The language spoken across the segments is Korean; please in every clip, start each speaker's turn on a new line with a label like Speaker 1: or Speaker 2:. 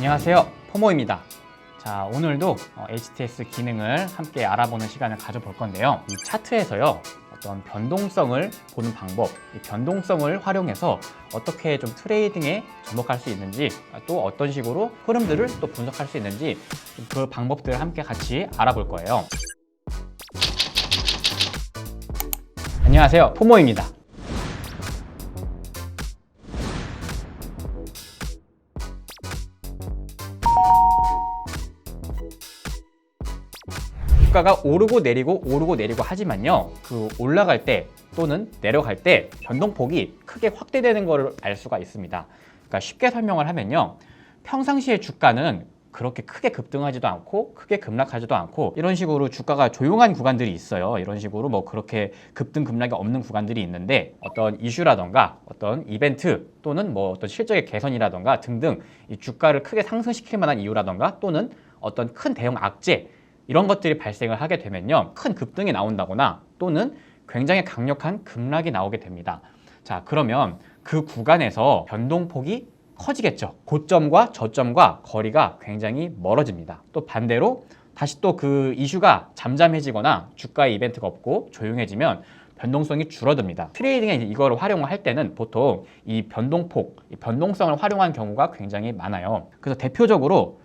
Speaker 1: 안녕하세요, 포모입니다. 자, 오늘도 HTS 기능을 함께 알아보는 시간을 가져볼 건데요. 이 차트에서요, 어떤 변동성을 보는 방법, 이 변동성을 활용해서 어떻게 좀 트레이딩에 접목할 수 있는지, 또 어떤 식으로 흐름들을 또 분석할 수 있는지 그 방법들을 함께 같이 알아볼 거예요. 안녕하세요, 포모입니다. 주가가 오르고 내리고 하지만요, 그 올라갈 때 또는 내려갈 때 변동폭이 크게 확대되는 것을 알 수가 있습니다. 그러니까 쉽게 설명을 하면요, 평상시에 주가는 그렇게 크게 급등하지도 않고 크게 급락하지도 않고 이런 식으로 주가가 조용한 구간들이 있어요. 이런 식으로 뭐 그렇게 급등 급락이 없는 구간들이 있는데, 어떤 이슈라던가 어떤 이벤트 또는 뭐 어떤 실적의 개선이라던가 등등 이 주가를 크게 상승시킬 만한 이유라던가 또는 어떤 큰 대형 악재, 이런 것들이 발생을 하게 되면요, 큰 급등이 나온다거나 또는 굉장히 강력한 급락이 나오게 됩니다. 자, 그러면 그 구간에서 변동폭이 커지겠죠. 고점과 저점과 거리가 굉장히 멀어집니다. 또 반대로 다시 또 그 이슈가 잠잠해지거나 주가의 이벤트가 없고 조용해지면 변동성이 줄어듭니다. 트레이딩에 이걸 활용을 할 때는 보통 이 변동폭, 이 변동성을 활용한 경우가 굉장히 많아요. 그래서 대표적으로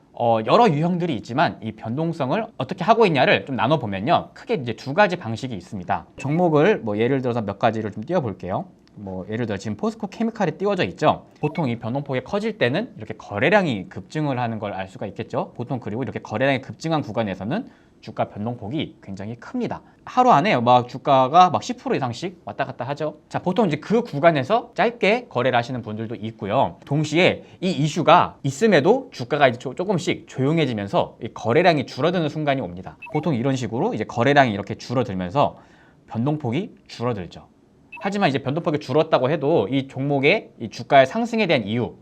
Speaker 1: 여러 유형들이 있지만 이 변동성을 어떻게 하고 있냐를 좀 나눠보면요, 크게 이제 두 가지 방식이 있습니다. 종목을 뭐 예를 들어서 몇 가지를 좀 띄워볼게요. 뭐 예를 들어 지금 포스코 케미칼이 띄워져 있죠. 보통 이 변동폭이 커질 때는 이렇게 거래량이 급증을 하는 걸 알 수가 있겠죠. 보통 그리고 이렇게 거래량이 급증한 구간에서는 주가 변동폭이 굉장히 큽니다. 하루 안에 막 주가가 막 10% 이상씩 왔다 갔다 하죠. 자, 보통 이제 그 구간에서 짧게 거래를 하시는 분들도 있고요. 동시에 이 이슈가 있음에도 주가가 이제 조금씩 조용해지면서 이 거래량이 줄어드는 순간이 옵니다. 보통 이런 식으로 이제 거래량이 이렇게 줄어들면서 변동폭이 줄어들죠. 하지만 이제 변동폭이 줄었다고 해도 이 종목의 이 주가의 상승에 대한 이유,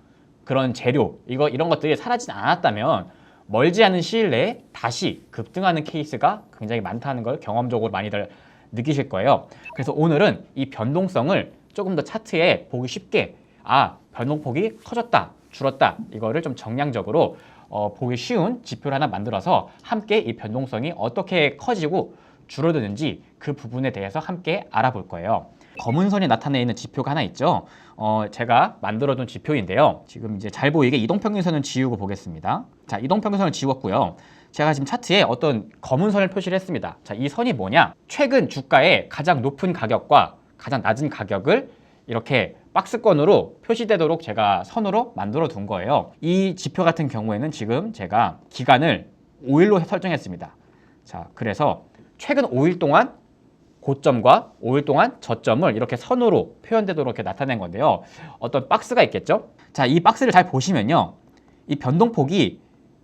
Speaker 1: 그런 재료, 이런 것들이 사라지지 않았다면 멀지 않은 시일 내에 다시 급등하는 케이스가 굉장히 많다는 걸 경험적으로 많이들 느끼실 거예요. 그래서 오늘은 이 변동성을 조금 더 차트에 보기 쉽게, 변동폭이 커졌다, 줄었다, 이거를 좀 정량적으로 보기 쉬운 지표를 하나 만들어서 함께 이 변동성이 어떻게 커지고 줄어드는지 그 부분에 대해서 함께 알아볼 거예요. 검은 선이 나타내는 지표가 하나 있죠. 제가 만들어둔 지표인데요. 지금 이제 잘 보이게 이동평균선은 지우고 보겠습니다. 자, 이동평균선을 지웠고요. 제가 지금 차트에 어떤 검은 선을 표시를 했습니다. 자, 이 선이 뭐냐? 최근 주가의 가장 높은 가격과 가장 낮은 가격을 이렇게 박스권으로 표시되도록 제가 선으로 만들어 둔 거예요. 이 지표 같은 경우에는 지금 제가 기간을 5일로 설정했습니다. 자, 그래서 최근 5일 동안 고점과 5일 동안 저점을 이렇게 선으로 표현되도록 이렇게 나타낸 건데요. 어떤 박스가 있겠죠? 자, 이 박스를 잘 보시면요, 이 변동폭이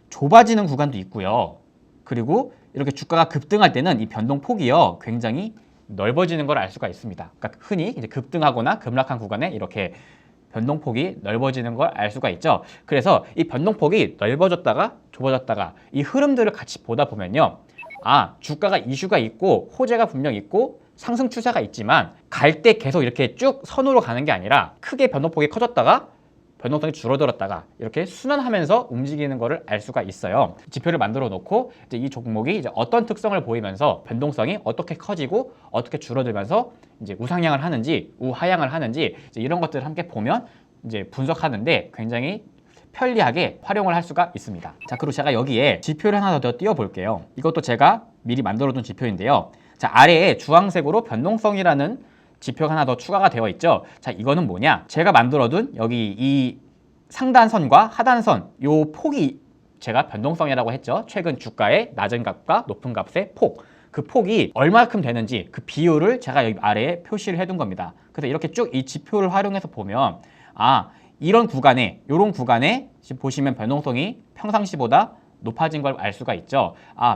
Speaker 1: 좁아지는 구간도 있고요. 그리고 이렇게 주가가 급등할 때는 이 변동폭이요, 굉장히 넓어지는 걸 알 수가 있습니다. 그러니까 흔히 이제 급등하거나 급락한 구간에 이렇게 변동폭이 넓어지는 걸 알 수가 있죠. 그래서 이 변동폭이 넓어졌다가 좁아졌다가 이 흐름들을 같이 보다 보면요, 주가가 이슈가 있고 호재가 분명 있고 상승 추세가 있지만 갈 때 계속 이렇게 쭉 선으로 가는 게 아니라 크게 변동폭이 커졌다가 변동성이 줄어들었다가 이렇게 순환하면서 움직이는 것을 알 수가 있어요. 지표를 만들어 놓고 이제 이 종목이 이제 어떤 특성을 보이면서 변동성이 어떻게 커지고 어떻게 줄어들면서 이제 우상향을 하는지 우하향을 하는지 이제 이런 것들을 함께 보면 이제 분석하는데 굉장히 편리하게 활용을 할 수가 있습니다. 자, 그리고 제가 여기에 지표를 하나 더 띄워 볼게요. 이것도 제가 미리 만들어둔 지표인데요. 자, 아래에 주황색으로 변동성이라는 지표가 하나 더 추가가 되어 있죠. 자, 이거는 뭐냐? 제가 만들어둔 여기 이 상단선과 하단선 요 폭이 제가 변동성이라고 했죠. 최근 주가의 낮은 값과 높은 값의 폭, 그 폭이 얼마큼 되는지 그 비율을 제가 여기 아래에 표시를 해둔 겁니다. 그래서 이렇게 쭉 이 지표를 활용해서 보면 이런 구간에, 요런 구간에 지금 보시면 변동성이 평상시보다 높아진 걸 알 수가 있죠.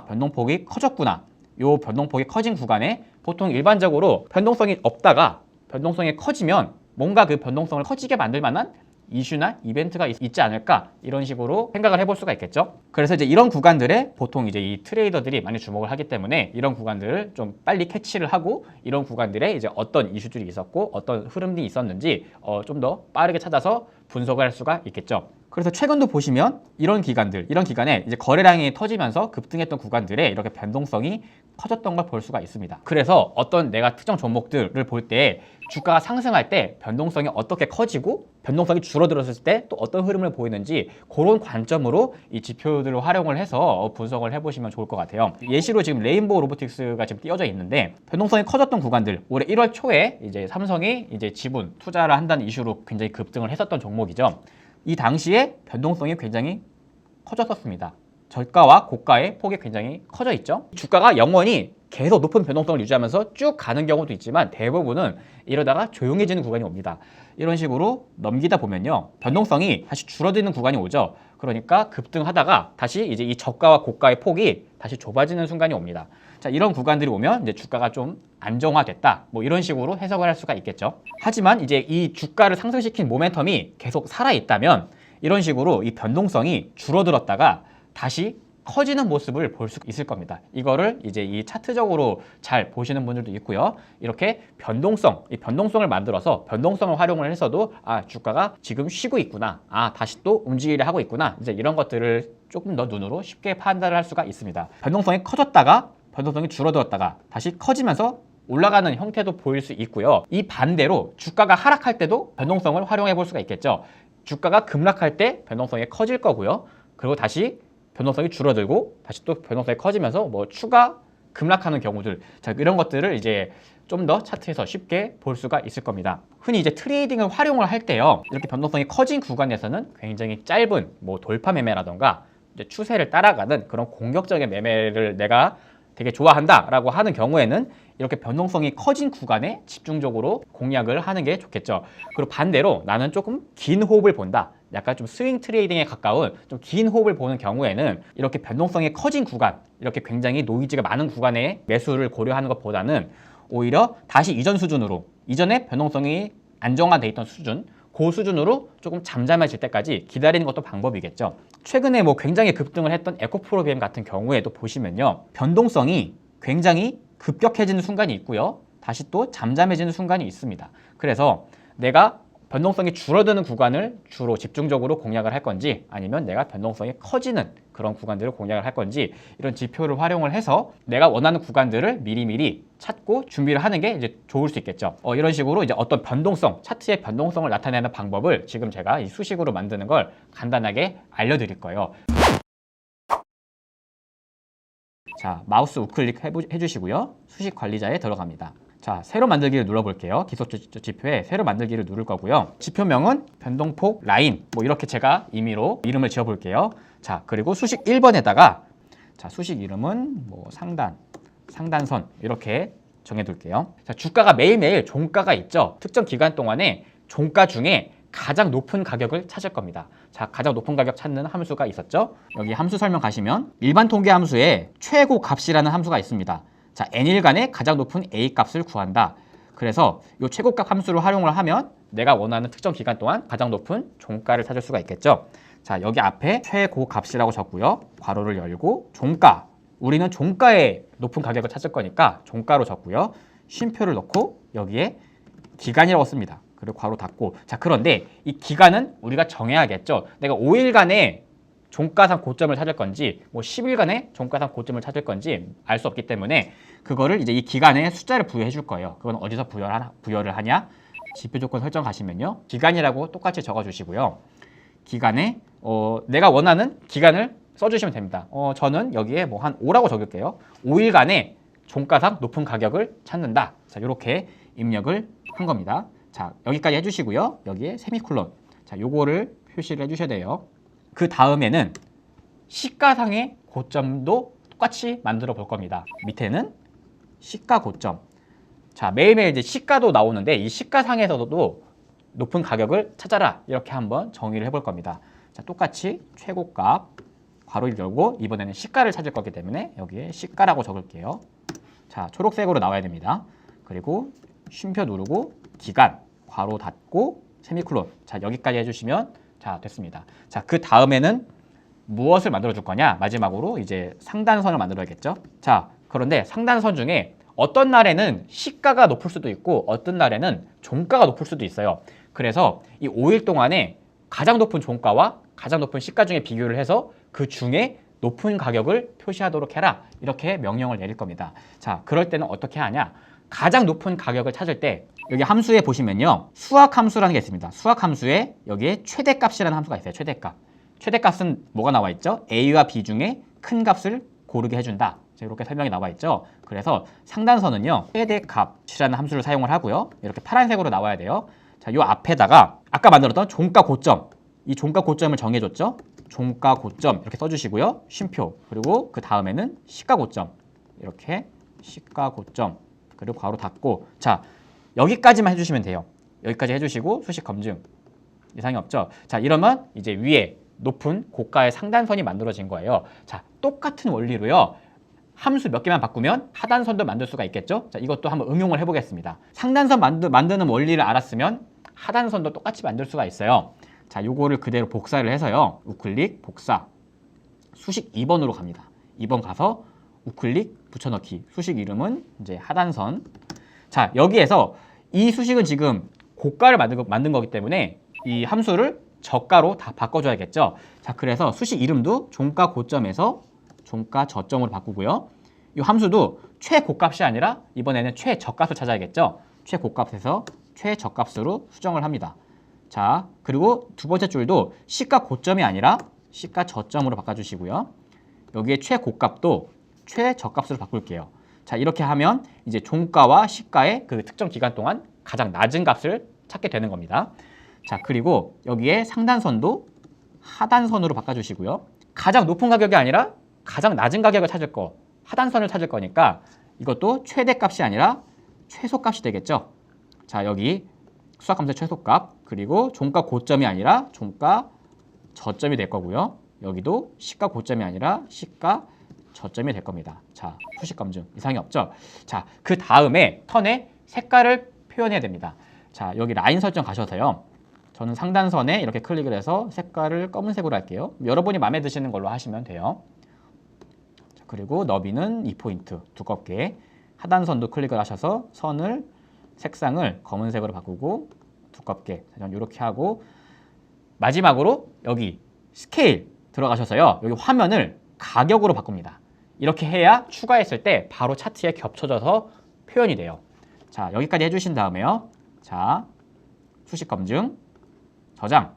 Speaker 1: 변동폭이 커졌구나. 요 변동폭이 커진 구간에 보통 일반적으로 변동성이 없다가 변동성이 커지면 뭔가 그 변동성을 커지게 만들 만한 이슈나 이벤트가 있지 않을까, 이런 식으로 생각을 해볼 수가 있겠죠. 그래서 이제 이런 구간들에 보통 이제 이 트레이더들이 많이 주목을 하기 때문에 이런 구간들을 좀 빨리 캐치를 하고 이런 구간들에 이제 어떤 이슈들이 있었고 어떤 흐름이 있었는지 좀 더 빠르게 찾아서 분석을 할 수가 있겠죠. 그래서 최근도 보시면 이런 기간에 이제 거래량이 터지면서 급등했던 구간들에 이렇게 변동성이 커졌던 걸 볼 수가 있습니다. 그래서 어떤 내가 특정 종목들을 볼 때 주가가 상승할 때 변동성이 어떻게 커지고 변동성이 줄어들었을 때 또 어떤 흐름을 보이는지 그런 관점으로 이 지표들을 활용을 해서 분석을 해보시면 좋을 것 같아요. 예시로 지금 레인보우 로보틱스가 지금 띄어져 있는데 변동성이 커졌던 구간들, 올해 1월 초에 이제 삼성이 이제 지분 투자를 한다는 이슈로 굉장히 급등을 했었던 종목이죠. 이 당시에 변동성이 굉장히 커졌었습니다. 저가와 고가의 폭이 굉장히 커져 있죠. 주가가 영원히 계속 높은 변동성을 유지하면서 쭉 가는 경우도 있지만 대부분은 이러다가 조용해지는 구간이 옵니다. 이런 식으로 넘기다 보면요, 변동성이 다시 줄어드는 구간이 오죠. 그러니까 급등하다가 다시 이제 이 저가와 고가의 폭이 다시 좁아지는 순간이 옵니다. 자, 이런 구간들이 오면 이제 주가가 좀 안정화됐다, 뭐 이런 식으로 해석을 할 수가 있겠죠. 하지만 이제 이 주가를 상승시킨 모멘텀이 계속 살아있다면 이런 식으로 이 변동성이 줄어들었다가 다시 커지는 모습을 볼 수 있을 겁니다. 이거를 이제 이 차트적으로 잘 보시는 분들도 있고요. 이렇게 이 변동성을 만들어서 변동성을 활용을 해서도 주가가 지금 쉬고 있구나. 다시 또 움직이려 하고 있구나. 이제 이런 것들을 조금 더 눈으로 쉽게 판단을 할 수가 있습니다. 변동성이 커졌다가 변동성이 줄어들었다가 다시 커지면서 올라가는 형태도 보일 수 있고요. 이 반대로 주가가 하락할 때도 변동성을 활용해 볼 수가 있겠죠. 주가가 급락할 때 변동성이 커질 거고요. 그리고 다시 변동성이 줄어들고 다시 또 변동성이 커지면서 뭐 추가 급락하는 경우들, 자, 이런 것들을 이제 좀 더 차트에서 쉽게 볼 수가 있을 겁니다. 흔히 이제 트레이딩을 활용을 할 때요, 이렇게 변동성이 커진 구간에서는 굉장히 짧은 뭐 돌파 매매라던가 이제 추세를 따라가는 그런 공격적인 매매를 내가 되게 좋아한다라고 하는 경우에는 이렇게 변동성이 커진 구간에 집중적으로 공략을 하는 게 좋겠죠. 그리고 반대로 나는 조금 긴 호흡을 본다, 약간 좀 스윙 트레이딩에 가까운 좀 긴 호흡을 보는 경우에는 이렇게 변동성이 커진 구간, 이렇게 굉장히 노이즈가 많은 구간에 매수를 고려하는 것보다는 오히려 다시 이전 수준으로, 이전에 변동성이 안정화돼 있던 수준, 그 수준으로 조금 잠잠해질 때까지 기다리는 것도 방법이겠죠. 최근에 뭐 굉장히 급등을 했던 에코프로비엠 같은 경우에도 보시면요, 변동성이 굉장히 급격해지는 순간이 있고요, 다시 또 잠잠해지는 순간이 있습니다. 그래서 내가 변동성이 줄어드는 구간을 주로 집중적으로 공략을 할 건지, 아니면 내가 변동성이 커지는 그런 구간들을 공략을 할 건지, 이런 지표를 활용을 해서 내가 원하는 구간들을 미리미리 찾고 준비를 하는 게 이제 좋을 수 있겠죠. 이런 식으로 이제 어떤 변동성, 차트의 변동성을 나타내는 방법을 지금 제가 이 수식으로 만드는 걸 간단하게 알려드릴 거예요. 자, 마우스 우클릭 해주시고요. 수식 관리자에 들어갑니다. 자, 새로 만들기를 눌러볼게요. 기소 지표에 새로 만들기를 누를 거고요. 지표명은 변동폭 라인, 뭐 이렇게 제가 임의로 이름을 지어볼게요. 자, 그리고 수식 1번에다가 자, 수식 이름은 뭐 상단선 이렇게 정해둘게요. 자, 주가가 매일매일 종가가 있죠. 특정 기간 동안에 종가 중에 가장 높은 가격을 찾을 겁니다. 자, 가장 높은 가격 찾는 함수가 있었죠. 여기 함수 설명 가시면 일반 통계 함수에 최고 값이라는 함수가 있습니다. 자, n일간의 가장 높은 A 값을 구한다. 그래서 이 최고값 함수를 활용을 하면 내가 원하는 특정 기간 동안 가장 높은 종가를 찾을 수가 있겠죠. 자, 여기 앞에 최고값이라고 적고요. 괄호를 열고 종가. 우리는 종가의 높은 가격을 찾을 거니까 종가로 적고요. 쉼표를 넣고 여기에 기간이라고 씁니다. 그리고 괄호 닫고. 자, 그런데 이 기간은 우리가 정해야겠죠. 내가 5일간의 종가상 고점을 찾을 건지 뭐 10일간의 종가상 고점을 찾을 건지 알 수 없기 때문에 그거를 이제 이 기간에 숫자를 부여해 줄 거예요. 그건 어디서 부여를 하냐? 지표 조건 설정 가시면요, 기간이라고 똑같이 적어 주시고요. 기간에 내가 원하는 기간을 써주시면 됩니다. 저는 여기에 뭐 한 5라고 적을게요. 5일간의 종가상 높은 가격을 찾는다. 자, 이렇게 입력을 한 겁니다. 자, 여기까지 해주시고요. 여기에 세미콜론. 자, 요거를 표시를 해주셔야 돼요. 그 다음에는 시가상의 고점도 똑같이 만들어 볼 겁니다. 밑에는 시가 고점. 자, 매일매일 이제 시가도 나오는데 이 시가상에서도 높은 가격을 찾아라. 이렇게 한번 정의를 해볼 겁니다. 자, 똑같이 최고값 괄호를 열고 이번에는 시가를 찾을 거기 때문에 여기에 시가라고 적을게요. 자, 초록색으로 나와야 됩니다. 그리고 쉼표 누르고 기간 괄호 닫고 세미콜론. 자, 여기까지 해주시면 자, 됐습니다. 자, 그 다음에는 무엇을 만들어 줄 거냐? 마지막으로 이제 상단선을 만들어야겠죠. 자, 그런데 상단선 중에 어떤 날에는 시가가 높을 수도 있고 어떤 날에는 종가가 높을 수도 있어요. 그래서 이 5일 동안에 가장 높은 종가와 가장 높은 시가 중에 비교를 해서 그 중에 높은 가격을 표시하도록 해라. 이렇게 명령을 내릴 겁니다. 자, 그럴 때는 어떻게 하냐? 가장 높은 가격을 찾을 때 여기 함수에 보시면요. 수학 함수라는 게 있습니다. 수학 함수에 여기에 최대값이라는 함수가 있어요. 최대값. 최대값은 뭐가 나와 있죠? A와 B 중에 큰 값을 고르게 해준다. 이렇게 설명이 나와 있죠. 그래서 상단선은요. 최대값이라는 함수를 사용을 하고요. 이렇게 파란색으로 나와야 돼요. 자, 요 앞에다가 아까 만들었던 종가 고점. 이 종가 고점을 정해줬죠. 종가 고점 이렇게 써주시고요. 쉼표. 그리고 그 다음에는 시가 고점. 이렇게 시가 고점. 그리고 괄호 닫고. 자, 여기까지만 해주시면 돼요. 여기까지 해주시고 수식 검증. 이상이 없죠. 자, 이러면 이제 위에 높은 고가의 상단선이 만들어진 거예요. 자, 똑같은 원리로요. 함수 몇 개만 바꾸면 하단선도 만들 수가 있겠죠. 자, 이것도 한번 응용을 해보겠습니다. 상단선 만드는 원리를 알았으면 하단선도 똑같이 만들 수가 있어요. 자, 요거를 그대로 복사를 해서요. 우클릭 복사. 수식 2번으로 갑니다. 2번 가서 우클릭 붙여넣기. 수식 이름은 이제 하단선. 자, 여기에서 이 수식은 지금 고가를 만든 거기 때문에 이 함수를 저가로 다 바꿔줘야겠죠. 자, 그래서 수식 이름도 종가 고점에서 종가 저점으로 바꾸고요. 이 함수도 최고값이 아니라 이번에는 최저값을 찾아야겠죠. 최고값에서 최저값으로 수정을 합니다. 자, 그리고 두 번째 줄도 시가 고점이 아니라 시가 저점으로 바꿔주시고요. 여기에 최고값도 최저값으로 바꿀게요. 자, 이렇게 하면 이제 종가와 시가의 그 특정 기간 동안 가장 낮은 값을 찾게 되는 겁니다. 자, 그리고 여기에 상단선도 하단선으로 바꿔주시고요. 가장 높은 가격이 아니라 가장 낮은 가격을 찾을 거, 하단선을 찾을 거니까 이것도 최대값이 아니라 최소값이 되겠죠. 자, 여기 수학함수의 최소값, 그리고 종가 고점이 아니라 종가 저점이 될 거고요. 여기도 시가 고점이 아니라 시가 저점이 될 겁니다. 자, 수식 검증 이상이 없죠. 자, 그 다음에 턴에 색깔을 표현해야 됩니다. 자, 여기 라인 설정 가셔서요. 저는 상단선에 이렇게 클릭을 해서 색깔을 검은색으로 할게요. 여러분이 마음에 드시는 걸로 하시면 돼요. 자, 그리고 너비는 2포인트 두껍게. 하단선도 클릭을 하셔서 선을 색상을 검은색으로 바꾸고 두껍게. 저는 이렇게 하고 마지막으로 여기 스케일 들어가셔서요. 여기 화면을 가격으로 바꿉니다. 이렇게 해야 추가했을 때 바로 차트에 겹쳐져서 표현이 돼요. 자, 여기까지 해주신 다음에요. 자, 수식 검증, 저장.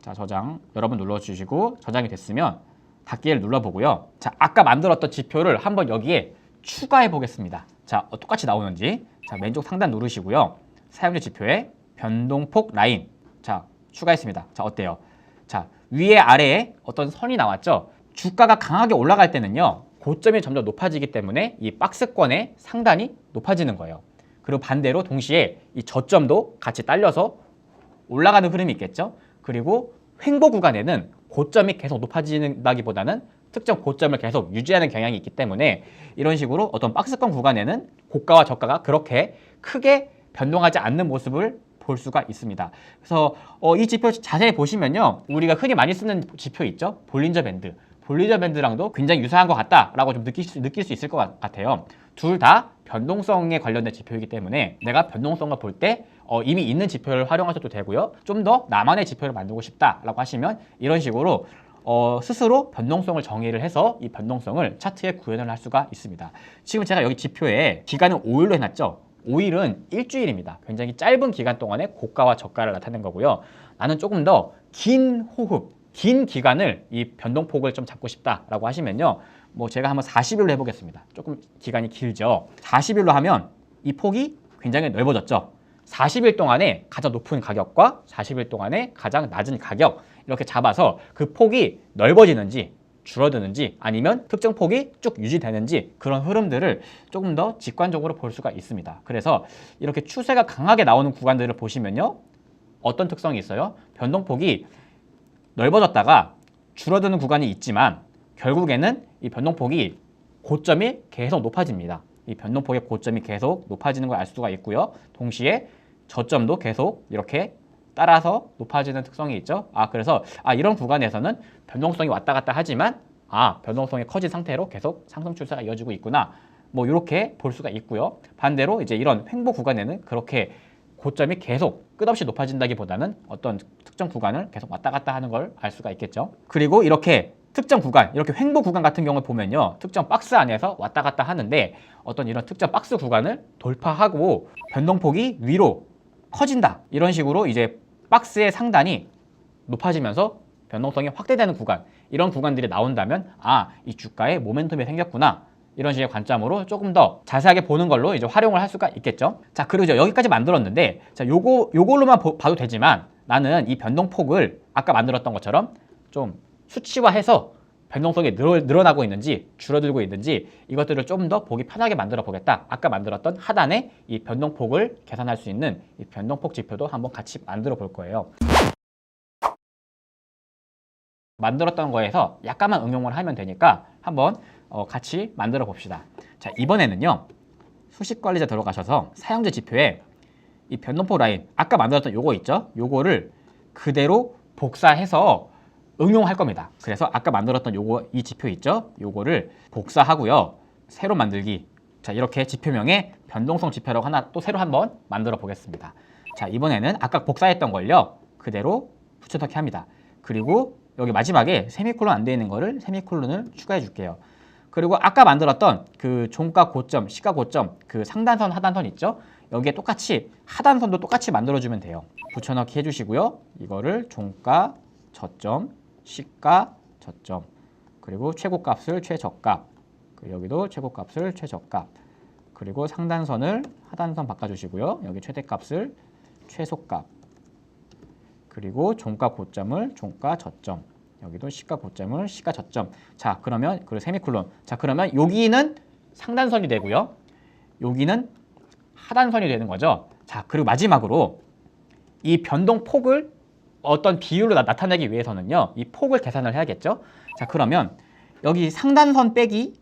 Speaker 1: 자, 저장 여러분 눌러주시고 저장이 됐으면 닫기를 눌러보고요. 자, 아까 만들었던 지표를 한번 여기에 추가해 보겠습니다. 자, 똑같이 나오는지. 자, 왼쪽 상단 누르시고요. 사용자 지표에 변동폭 라인. 자, 추가했습니다. 자, 어때요? 자, 위에 아래에 어떤 선이 나왔죠? 주가가 강하게 올라갈 때는요. 고점이 점점 높아지기 때문에 이 박스권의 상단이 높아지는 거예요. 그리고 반대로 동시에 이 저점도 같이 딸려서 올라가는 흐름이 있겠죠. 그리고 횡보 구간에는 고점이 계속 높아진다기보다는 특정 고점을 계속 유지하는 경향이 있기 때문에 이런 식으로 어떤 박스권 구간에는 고가와 저가가 그렇게 크게 변동하지 않는 모습을 볼 수가 있습니다. 그래서 이 지표 자세히 보시면요. 우리가 흔히 많이 쓰는 지표 있죠. 볼린저 밴드. 볼린저 밴드랑도 굉장히 유사한 것 같다라고 좀 느낄 수 있을 것 같아요. 둘 다 변동성에 관련된 지표이기 때문에 내가 변동성을 볼 때 이미 있는 지표를 활용하셔도 되고요. 좀 더 나만의 지표를 만들고 싶다라고 하시면 이런 식으로 스스로 변동성을 정의를 해서 이 변동성을 차트에 구현을 할 수가 있습니다. 지금 제가 여기 지표에 기간을 5일로 해놨죠. 5일은 일주일입니다. 굉장히 짧은 기간 동안에 고가와 저가를 나타낸 거고요. 나는 조금 더 긴 호흡, 긴 기간을 이 변동폭을 좀 잡고 싶다라고 하시면요. 뭐 제가 한번 40일로 해보겠습니다. 조금 기간이 길죠. 40일로 하면 이 폭이 굉장히 넓어졌죠. 40일 동안에 가장 높은 가격과 40일 동안에 가장 낮은 가격 이렇게 잡아서 그 폭이 넓어지는지 줄어드는지 아니면 특정 폭이 쭉 유지되는지 그런 흐름들을 조금 더 직관적으로 볼 수가 있습니다. 그래서 이렇게 추세가 강하게 나오는 구간들을 보시면요. 어떤 특성이 있어요? 변동폭이 넓어졌다가 줄어드는 구간이 있지만 결국에는 이 변동폭이 고점이 계속 높아집니다. 이 변동폭의 고점이 계속 높아지는 걸 알 수가 있고요. 동시에 저점도 계속 이렇게 따라서 높아지는 특성이 있죠. 그래서 이런 구간에서는 변동성이 왔다 갔다 하지만 변동성이 커진 상태로 계속 상승 추세가 이어지고 있구나. 뭐 이렇게 볼 수가 있고요. 반대로 이제 이런 횡보 구간에는 그렇게 고점이 계속 끝없이 높아진다기보다는 어떤 특정 구간을 계속 왔다 갔다 하는 걸 알 수가 있겠죠. 그리고 이렇게 특정 구간, 이렇게 횡보 구간 같은 경우를 보면요, 특정 박스 안에서 왔다 갔다 하는데 어떤 이런 특정 박스 구간을 돌파하고 변동폭이 위로 커진다, 이런 식으로 이제 박스의 상단이 높아지면서 변동성이 확대되는 구간, 이런 구간들이 나온다면 이 주가에 모멘텀이 생겼구나, 이런 식의 관점으로 조금 더 자세하게 보는 걸로 이제 활용을 할 수가 있겠죠. 자, 그리고 이제 여기까지 만들었는데, 자, 요걸로만 봐도 되지만 나는 이 변동폭을 아까 만들었던 것처럼 좀 수치화해서 변동성이 늘어나고 있는지 줄어들고 있는지 이것들을 좀 더 보기 편하게 만들어 보겠다. 아까 만들었던 하단에 이 변동폭을 계산할 수 있는 이 변동폭 지표도 한번 같이 만들어 볼 거예요. 만들었던 거에서 약간만 응용을 하면 되니까 한번 같이 만들어 봅시다. 자, 이번에는요, 수식 관리자 들어가셔서 사용자 지표에 이 변동폭 라인, 아까 만들었던 요거 있죠? 요거를 그대로 복사해서 응용할 겁니다. 그래서 아까 만들었던 요거, 이 지표 있죠? 요거를 복사하고요, 새로 만들기. 자, 이렇게 지표명에 변동성 지표라고 하나 또 새로 한번 만들어 보겠습니다. 자, 이번에는 아까 복사했던 걸요, 그대로 붙여넣기 합니다. 그리고 여기 마지막에 세미콜론 안 되어 있는 거를 세미콜론을 추가해 줄게요. 그리고 아까 만들었던 그 종가 고점, 시가 고점, 그 상단선, 하단선 있죠? 여기에 똑같이 하단선도 똑같이 만들어주면 돼요. 붙여넣기 해주시고요. 이거를 종가, 저점, 시가, 저점, 그리고 최고값을 최저값, 그리고 여기도 최고값을 최저값, 그리고 상단선을 하단선 바꿔주시고요. 여기 최대값을 최소값, 그리고 종가 고점을 종가 저점, 여기도 시가 고점을 시가 저점. 자, 그러면 그리고 세미콜론. 자, 그러면 여기는 상단선이 되고요, 여기는 하단선이 되는 거죠. 자, 그리고 마지막으로 이 변동폭을 어떤 비율로 나타내기 위해서는요, 이 폭을 계산을 해야겠죠. 자, 그러면 여기 상단선 빼기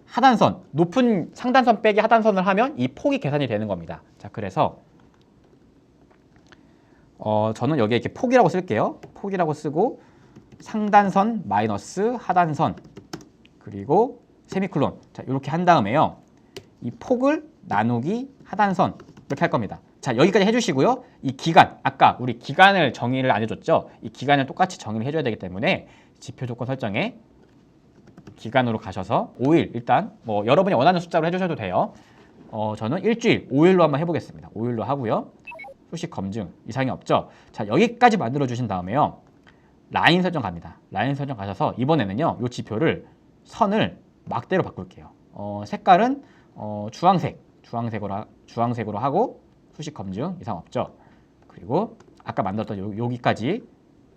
Speaker 1: 하단선, 높은 상단선 빼기 하단선을 하면 이 폭이 계산이 되는 겁니다. 자, 그래서 저는 여기에 이렇게 폭이라고 쓸게요. 폭이라고 쓰고 상단선 마이너스 하단선, 그리고 세미콜론. 자, 이렇게 한 다음에요, 이 폭을 나누기 하단선, 이렇게 할 겁니다. 자, 여기까지 해주시고요. 이 기간, 아까 우리 기간을 정의를 안 해줬죠. 이 기간을 똑같이 정의를 해줘야 되기 때문에 지표 조건 설정에 기간으로 가셔서 5일, 일단 뭐 여러분이 원하는 숫자로 해주셔도 돼요. 저는 일주일, 5일로 한번 해보겠습니다. 5일로 하고요. 수식 검증 이상이 없죠. 자, 여기까지 만들어 주신 다음에요, 라인 설정 갑니다. 라인 설정 가셔서 이번에는요, 이 지표를 선을 막대로 바꿀게요. 색깔은 주황색으로 하고 수식 검증 이상 없죠. 그리고 아까 만들었던 여기까지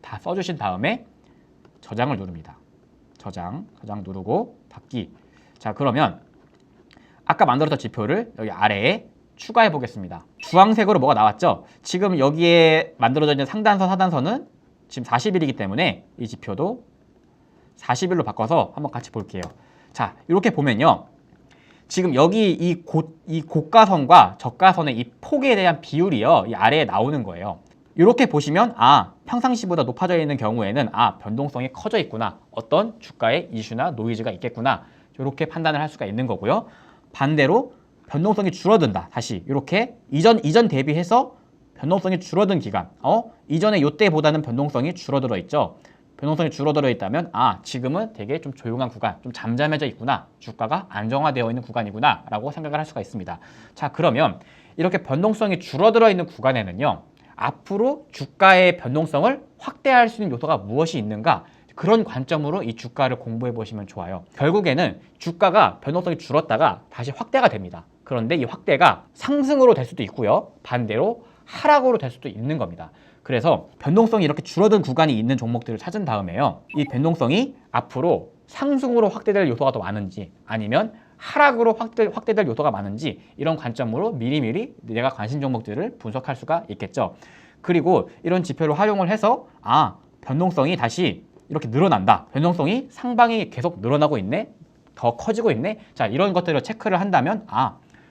Speaker 1: 다 써주신 다음에 저장을 누릅니다. 저장 누르고 닫기. 자, 그러면 아까 만들었던 지표를 여기 아래에 추가해 보겠습니다. 주황색으로 뭐가 나왔죠? 지금 여기에 만들어져 있는 상단선, 하단선은 지금 40일이기 때문에 이 지표도 40일로 바꿔서 한번 같이 볼게요. 자, 이렇게 보면요, 지금 여기 이 고가선과 저가선의 이 폭에 대한 비율이요, 이 아래에 나오는 거예요. 이렇게 보시면 평상시보다 높아져 있는 경우에는 변동성이 커져 있구나, 어떤 주가의 이슈나 노이즈가 있겠구나, 이렇게 판단을 할 수가 있는 거고요. 반대로 변동성이 줄어든다, 다시 이렇게 이전 대비해서 변동성이 줄어든 기간, 이전에 이때보다는 변동성이 줄어들어 있죠. 변동성이 줄어들어 있다면 지금은 되게 좀 조용한 구간, 좀 잠잠해져 있구나, 주가가 안정화되어 있는 구간이구나 라고 생각을 할 수가 있습니다. 자, 그러면 이렇게 변동성이 줄어들어 있는 구간에는요, 앞으로 주가의 변동성을 확대할 수 있는 요소가 무엇이 있는가, 그런 관점으로 이 주가를 공부해 보시면 좋아요. 결국에는 주가가 변동성이 줄었다가 다시 확대가 됩니다. 그런데 이 확대가 상승으로 될 수도 있고요, 반대로 하락으로 될 수도 있는 겁니다. 그래서 변동성이 이렇게 줄어든 구간이 있는 종목들을 찾은 다음에요, 이 변동성이 앞으로 상승으로 확대될 요소가 더 많은지 아니면 하락으로 확대될 요소가 많은지, 이런 관점으로 미리미리 내가 관심 종목들을 분석할 수가 있겠죠. 그리고 이런 지표를 활용을 해서 변동성이 다시 이렇게 늘어난다, 변동성이 상방이 계속 늘어나고 있네, 더 커지고 있네, 자, 이런 것들을 체크를 한다면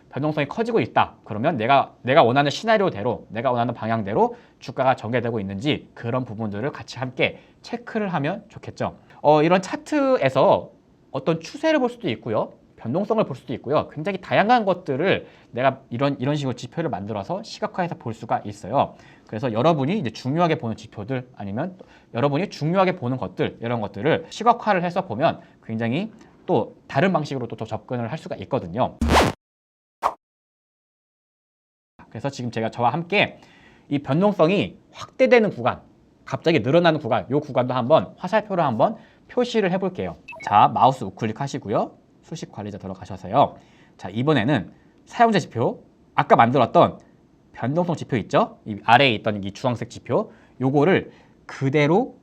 Speaker 1: 변동성이 커지고 있다, 그러면 내가 원하는 시나리오대로, 내가 원하는 방향대로 주가가 전개되고 있는지, 그런 부분들을 같이 함께 체크를 하면 좋겠죠. 이런 차트에서 어떤 추세를 볼 수도 있고요, 변동성을 볼 수도 있고요. 굉장히 다양한 것들을 내가 이런 식으로 지표를 만들어서 시각화해서 볼 수가 있어요. 그래서 여러분이 이제 중요하게 보는 지표들 아니면 여러분이 중요하게 보는 것들 이런 것들을 시각화를 해서 보면 굉장히 또 다른 방식으로 또 접근을 할 수가 있거든요. 그래서 지금 제가 저와 함께 이 변동성이 확대되는 구간, 갑자기 늘어나는 구간, 이 구간도 한번 화살표로 한번 표시를 해볼게요. 자, 마우스 우클릭 하시고요. 수식 관리자 들어가셔서요. 자, 이번에는 사용자 지표, 아까 만들었던 변동성 지표 있죠? 이 아래에 있던 이 주황색 지표, 요거를 그대로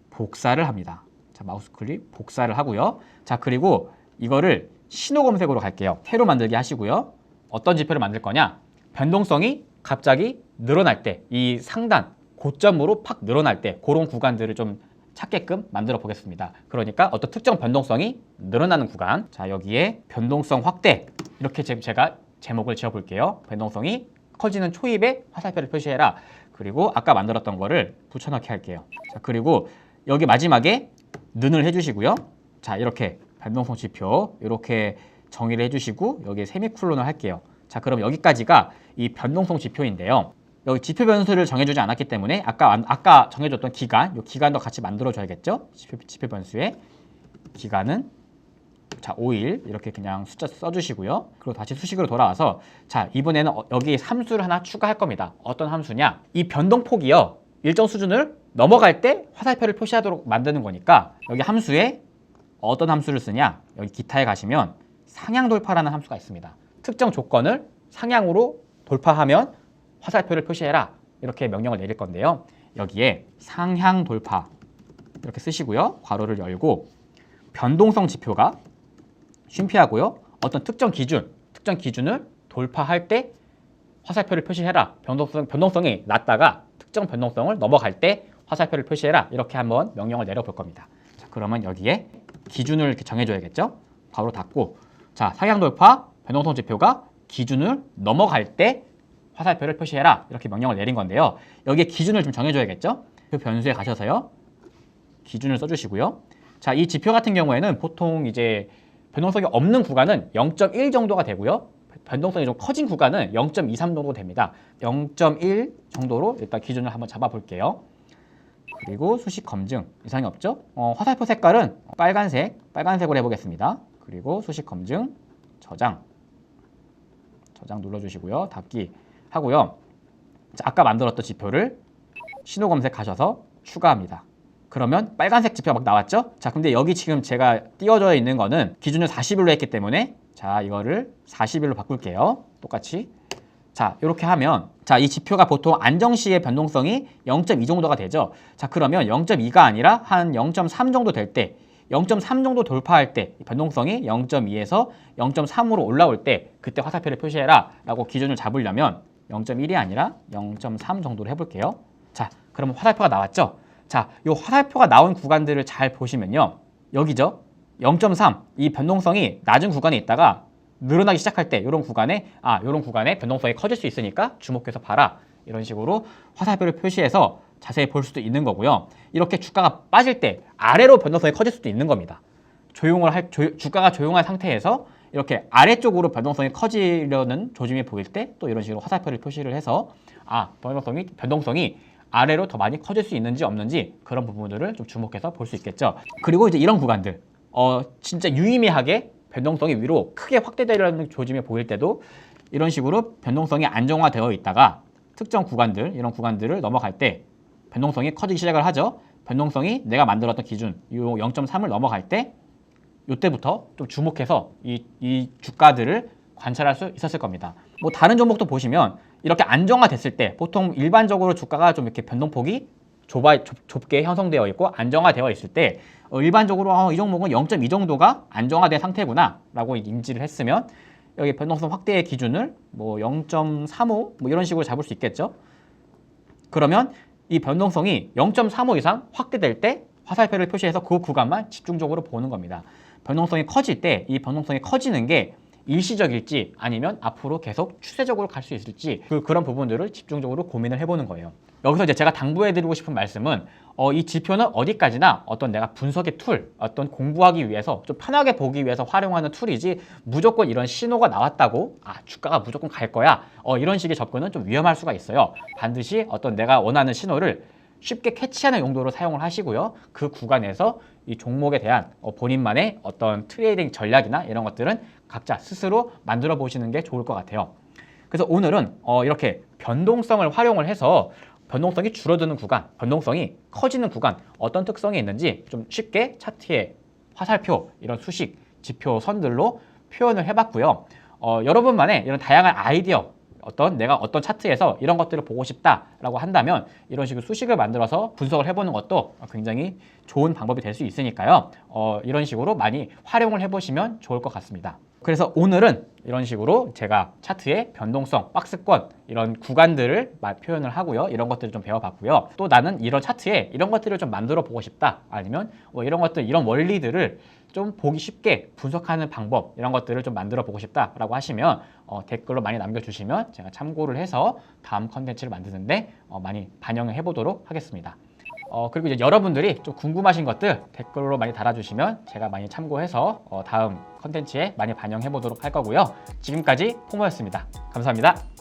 Speaker 1: 복사를 합니다. 자, 마우스 클릭 복사를 하고요. 자, 그리고 이거를 신호 검색으로 갈게요. 새로 만들기 하시고요. 어떤 지표를 만들 거냐? 변동성이 갑자기 늘어날 때, 이 상단 고점으로 팍 늘어날 때 그런 구간들을 좀 찾게끔 만들어 보겠습니다. 그러니까 어떤 특정 변동성이 늘어나는 구간, 자, 여기에 변동성 확대, 이렇게 제가 제목을 지어 볼게요. 변동성이 커지는 초입에 화살표를 표시해라. 그리고 아까 만들었던 거를 붙여넣기 할게요. 자, 그리고 여기 마지막에 는을 해주시고요. 자, 이렇게 변동성 지표 이렇게 정의를 해주시고 여기에 세미콜론을 할게요. 자, 그럼 여기까지가 이 변동성 지표인데요. 여기 지표 변수를 정해주지 않았기 때문에 아까 정해줬던 기간, 이 기간도 같이 만들어줘야겠죠? 지표 변수에 기간은 자 5일 이렇게 그냥 숫자 써주시고요. 그리고 다시 수식으로 돌아와서 자 이번에는 여기 함수를 하나 추가할 겁니다. 어떤 함수냐? 이 변동폭이요. 일정 수준을 넘어갈 때 화살표를 표시하도록 만드는 거니까 여기 함수에 어떤 함수를 쓰냐? 여기 기타에 가시면 상향 돌파라는 함수가 있습니다. 특정 조건을 상향으로 돌파하면 화살표를 표시해라. 이렇게 명령을 내릴 건데요. 여기에 상향 돌파 이렇게 쓰시고요. 괄호를 열고 변동성 지표가 쉼표하고요. 어떤 특정 기준을 돌파할 때 화살표를 표시해라. 변동성이 낮다가 특정 변동성을 넘어갈 때 화살표를 표시해라. 이렇게 한번 명령을 내려볼 겁니다. 자, 그러면 여기에 기준을 이렇게 정해줘야겠죠. 괄호 닫고 자 상향 돌파 변동성 지표가 기준을 넘어갈 때 화살표를 표시해라. 이렇게 명령을 내린 건데요. 여기에 기준을 좀 정해줘야겠죠. 그 변수에 가셔서요. 기준을 써주시고요. 자, 이 지표 같은 경우에는 보통 이제 변동성이 없는 구간은 0.1 정도가 되고요. 변동성이 좀 커진 구간은 0.23 정도 됩니다. 0.1 정도로 일단 기준을 한번 잡아볼게요. 그리고 수식 검증 이상이 없죠? 화살표 색깔은 빨간색으로 해보겠습니다. 그리고 수식 검증 저장 눌러주시고요. 닫기 하고요. 자, 아까 만들었던 지표를 신호 검색하셔서 추가합니다. 그러면 빨간색 지표가 막 나왔죠? 자, 근데 여기 지금 제가 띄워져 있는 거는 기준을 40일로 했기 때문에 자, 이거를 40일로 바꿀게요. 똑같이. 자, 이렇게 하면 자, 이 지표가 보통 안정시의 변동성이 0.2 정도가 되죠. 자, 그러면 0.2가 아니라 한 0.3 정도 될 때 0.3 정도 돌파할 때 변동성이 0.2에서 0.3으로 올라올 때 그때 화살표를 표시해라 라고 기준을 잡으려면 0.1이 아니라 0.3 정도로 해볼게요. 자, 그러면 화살표가 나왔죠? 자, 이 화살표가 나온 구간들을 잘 보시면요. 여기죠? 0.3, 이 변동성이 낮은 구간에 있다가 늘어나기 시작할 때 이런 구간에 이런 구간에 변동성이 커질 수 있으니까 주목해서 봐라. 이런 식으로 화살표를 표시해서 자세히 볼 수도 있는 거고요. 이렇게 주가가 빠질 때 아래로 변동성이 커질 수도 있는 겁니다. 주가가 조용한 상태에서 이렇게 아래쪽으로 변동성이 커지려는 조짐이 보일 때 또 이런 식으로 화살표를 표시를 해서 변동성이 아래로 더 많이 커질 수 있는지 없는지 그런 부분들을 좀 주목해서 볼 수 있겠죠. 그리고 이제 이런 구간들 진짜 유의미하게 변동성이 위로 크게 확대되려는 조짐이 보일 때도 이런 식으로 변동성이 안정화되어 있다가 특정 구간들 이런 구간들을 넘어갈 때 변동성이 커지기 시작을 하죠. 변동성이 내가 만들었던 기준 이 0.3을 넘어갈 때 이때부터 좀 주목해서 이 주가들을 관찰할 수 있었을 겁니다. 뭐 다른 종목도 보시면 이렇게 안정화됐을 때 보통 일반적으로 주가가 좀 이렇게 변동폭이 좁게 형성되어 있고 안정화되어 있을 때 일반적으로 이 종목은 0.2 정도가 안정화된 상태구나 라고 인지를 했으면 여기 변동성 확대의 기준을 뭐 0.35 뭐 이런 식으로 잡을 수 있겠죠. 그러면 이 변동성이 0.35 이상 확대될 때 화살표를 표시해서 그 구간만 집중적으로 보는 겁니다. 변동성이 커질 때 이 변동성이 커지는 게 일시적일지 아니면 앞으로 계속 추세적으로 갈 수 있을지 그런 부분들을 집중적으로 고민을 해보는 거예요. 여기서 이제 제가 당부해드리고 싶은 말씀은 이 지표는 어디까지나 어떤 내가 분석의 툴, 어떤 공부하기 위해서 좀 편하게 보기 위해서 활용하는 툴이지 무조건 이런 신호가 나왔다고 주가가 무조건 갈 거야. 이런 식의 접근은 좀 위험할 수가 있어요. 반드시 어떤 내가 원하는 신호를 쉽게 캐치하는 용도로 사용을 하시고요. 그 구간에서 이 종목에 대한 본인만의 어떤 트레이딩 전략이나 이런 것들은 각자 스스로 만들어 보시는 게 좋을 것 같아요. 그래서 오늘은 이렇게 변동성을 활용을 해서 변동성이 줄어드는 구간, 변동성이 커지는 구간, 어떤 특성이 있는지 좀 쉽게 차트에 화살표, 이런 수식, 지표, 선들로 표현을 해봤고요. 여러분만의 이런 다양한 아이디어, 내가 어떤 차트에서 이런 것들을 보고 싶다라고 한다면 이런 식으로 수식을 만들어서 분석을 해보는 것도 굉장히 좋은 방법이 될 수 있으니까요. 이런 식으로 많이 활용을 해보시면 좋을 것 같습니다. 그래서 오늘은 이런 식으로 제가 차트의 변동성, 박스권 이런 구간들을 표현을 하고요. 이런 것들을 좀 배워봤고요. 또 나는 이런 차트에 이런 것들을 좀 만들어 보고 싶다. 아니면 이런 것들, 이런 원리들을 좀 보기 쉽게 분석하는 방법 이런 것들을 좀 만들어 보고 싶다라고 하시면 댓글로 많이 남겨주시면 제가 참고를 해서 다음 컨텐츠를 만드는데 많이 반영을 해보도록 하겠습니다. 그리고 이제 여러분들이 좀 궁금하신 것들 댓글로 많이 달아주시면 제가 많이 참고해서 다음 컨텐츠에 많이 반영해 보도록 할 거고요. 지금까지 포모였습니다. 감사합니다.